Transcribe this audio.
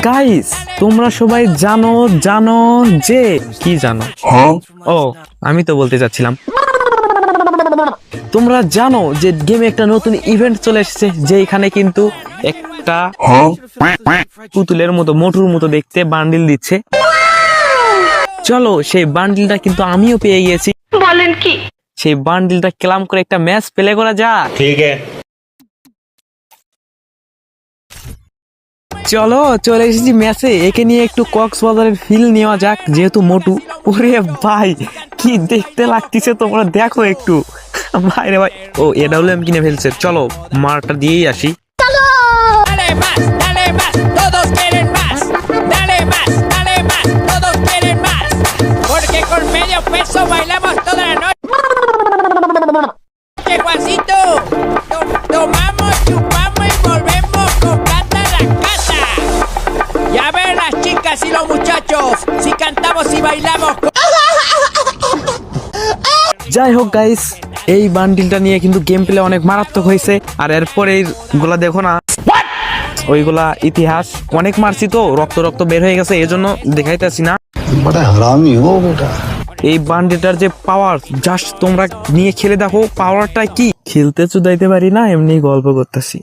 Guys তোমরা সবাই জানো জানো যে কি জানো? ও আমি তো বলতে চাচ্ছিলাম, তোমরা জানো যে গেমে একটা নতুন ইভেন্ট চলে এসেছে, যে এখানে কিন্তু একটা পুতুলের মতো মোটুর মতো দেখতে বান্ডিল দিচ্ছে। চলো সেই বান্ডিলটা কিন্তু আমিও পেয়ে গেছি। বলেন কি? সেই বান্ডিলটা ক্লাম করে একটা ম্যাচ প্লে করা যাক। ठीक है। চলো চলে এসেছি ম্যাচে, একে নিয়ে একটু কক্সবাজারের ফিল নেওয়া যাক, যেহেতু মোটু। ওরে ভাই কি দেখতে লাগতেছে তোমরা দেখো একটু, ভাই রে ভাই। ও এডাব্লিউএম কিনে ফেলছে, চলো মারটা দিয়েই আসি। dale más, todos quieren más. Dale más, todos quieren más. Porque con medio peso bailamos toda la noche. Juancito, tomamos, chupamos y volvemos con plata a la casa. Ya ven las chicas y los muchachos, si cantamos y bailamos. যাই হোক guys, এই বান্ডিলটা নিয়ে কিন্তু game play অনেক মারাত্মক হয়েছে। আর এরপর এইগুলা দেখো না, ওইগুলা ইতিহাস, অনেক মারছি তো রক্ত রক্ত বের হয়ে গেছে, এজন্য দেখাইতেছি না। बड़ा हरामी हो बेटा। এই বান্ডিলটার যে পাওয়ার, জাস্ট তোমরা নিয়ে খেলে দেখো পাওয়ারটা কি। খেলতে চুদাইতে পারি না, এমনি গল্প করতেছি।